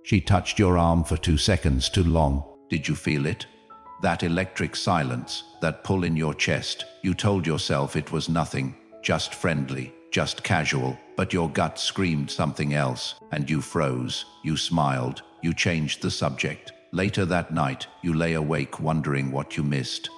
She touched your arm for 2 seconds too long. Did you feel it? That electric silence, that pull in your chest. You told yourself it was nothing, just friendly, just casual, but your gut screamed something else, and you froze, you smiled, you changed the subject. Later that night, you lay awake wondering what you missed.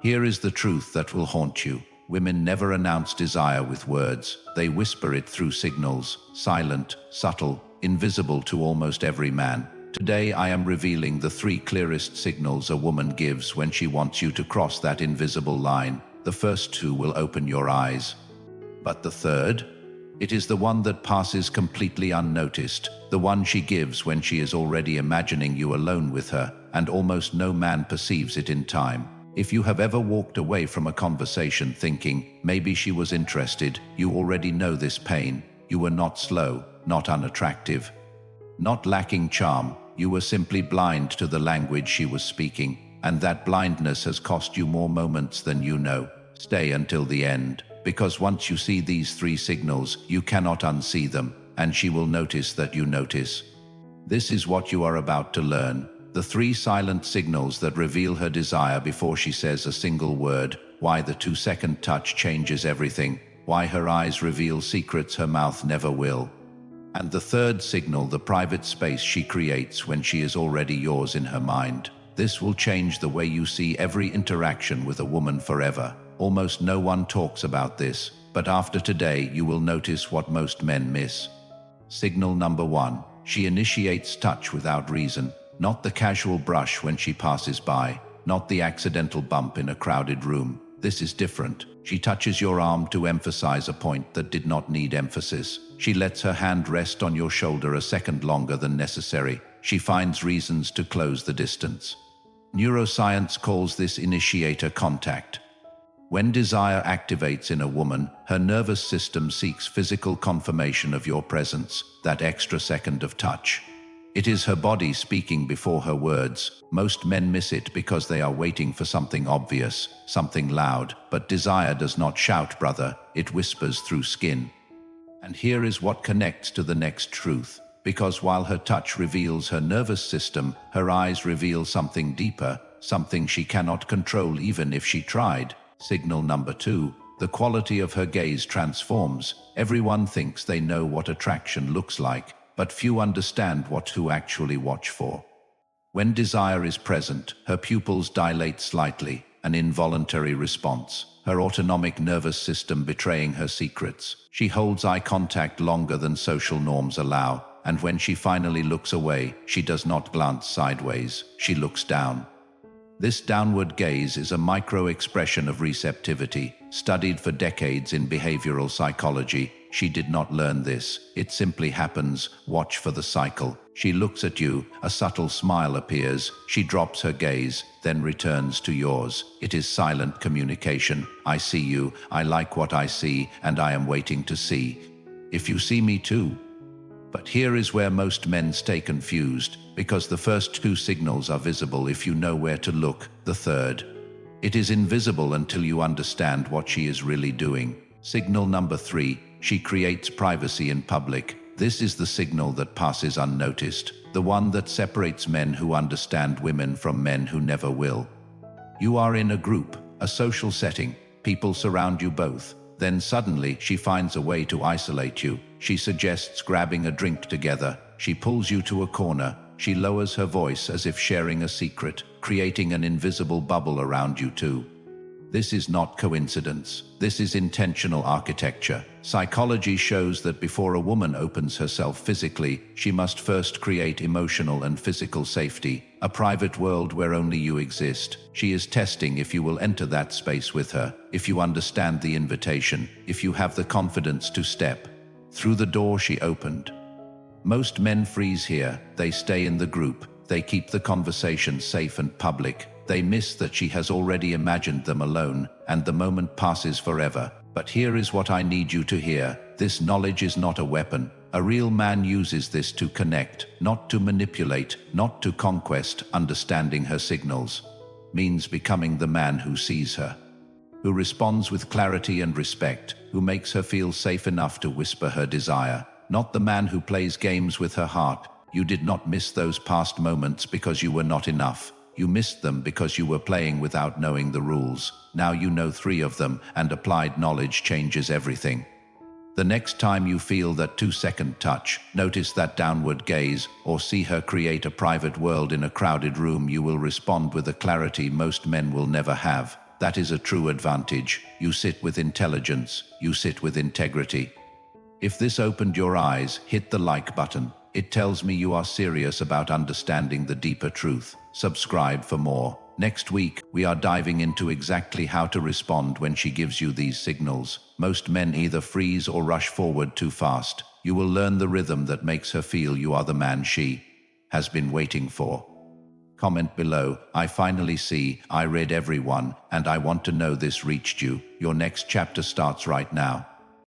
Here is the truth that will haunt you. Women never announce desire with words. They whisper it through signals, silent, subtle, invisible to almost every man. Today I am revealing the 3 clearest signals a woman gives when she wants you to cross that invisible line. The first 2 will open your eyes. But the third? It is the one that passes completely unnoticed, the one she gives when she is already imagining you alone with her, and almost no man perceives it in time. If you have ever walked away from a conversation thinking, maybe she was interested, you already know this pain. You were not slow, not unattractive, not lacking charm. You were simply blind to the language she was speaking, and that blindness has cost you more moments than you know. Stay until the end, because once you see these 3 signals, you cannot unsee them, and she will notice that you notice. This is what you are about to learn. The 3 silent signals that reveal her desire before she says a single word, why the 2-second touch changes everything, why her eyes reveal secrets her mouth never will. And the third signal, the private space she creates when she is already yours in her mind. This will change the way you see every interaction with a woman forever. Almost no one talks about this, but after today you will notice what most men miss. Signal number 1. She initiates touch without reason. Not the casual brush when she passes by, not the accidental bump in a crowded room. This is different. She touches your arm to emphasize a point that did not need emphasis. She lets her hand rest on your shoulder a second longer than necessary. She finds reasons to close the distance. Neuroscience calls this initiator contact. When desire activates in a woman, her nervous system seeks physical confirmation of your presence, that extra second of touch. It is her body speaking before her words. Most men miss it because they are waiting for something obvious, something loud, but desire does not shout, brother, it whispers through skin. And here is what connects to the next truth. Because while her touch reveals her nervous system, her eyes reveal something deeper, something she cannot control even if she tried. Signal number 2. The quality of her gaze transforms. Everyone thinks they know what attraction looks like, but few understand what to actually watch for. When desire is present, her pupils dilate slightly, an involuntary response, her autonomic nervous system betraying her secrets. She holds eye contact longer than social norms allow, and when she finally looks away, she does not glance sideways, she looks down. This downward gaze is a micro-expression of receptivity, studied for decades in behavioral psychology. She did not learn this. It simply happens. Watch for the cycle. She looks at you, a subtle smile appears, she drops her gaze, then returns to yours. It is silent communication. I see you, I like what I see, and I am waiting to see if you see me too. But here is where most men stay confused, because the first 2 signals are visible if you know where to look. The third, it is invisible until you understand what she is really doing. Signal number 3, she creates privacy in public. This is the signal that passes unnoticed, the one that separates men who understand women from men who never will. You are in a group, a social setting, people surround you both. Then suddenly she finds a way to isolate you. She suggests grabbing a drink together. She pulls you to a corner. She lowers her voice as if sharing a secret, creating an invisible bubble around you too. This is not coincidence. This is intentional architecture. Psychology shows that before a woman opens herself physically, she must first create emotional and physical safety, a private world where only you exist. She is testing if you will enter that space with her, if you understand the invitation, if you have the confidence to step through the door she opened. Most men freeze here. They stay in the group. They keep the conversation safe and public. They miss that she has already imagined them alone, and the moment passes forever. But here is what I need you to hear. This knowledge is not a weapon. A real man uses this to connect, not to manipulate, not to conquest. Understanding her signals means becoming the man who sees her, who responds with clarity and respect, who makes her feel safe enough to whisper her desire, not the man who plays games with her heart. You did not miss those past moments because you were not enough. You missed them because you were playing without knowing the rules. Now you know 3 of them, and applied knowledge changes everything. The next time you feel that 2-second touch, notice that downward gaze, or see her create a private world in a crowded room, you will respond with a clarity most men will never have. That is a true advantage. You sit with intelligence. You sit with integrity. If this opened your eyes, hit the like button. It tells me you are serious about understanding the deeper truth. Subscribe for more. Next week, we are diving into exactly how to respond when she gives you these signals. Most men either freeze or rush forward too fast. You will learn the rhythm that makes her feel you are the man she has been waiting for. Comment below, I finally see, I read every one, and I want to know this reached you. Your next chapter starts right now.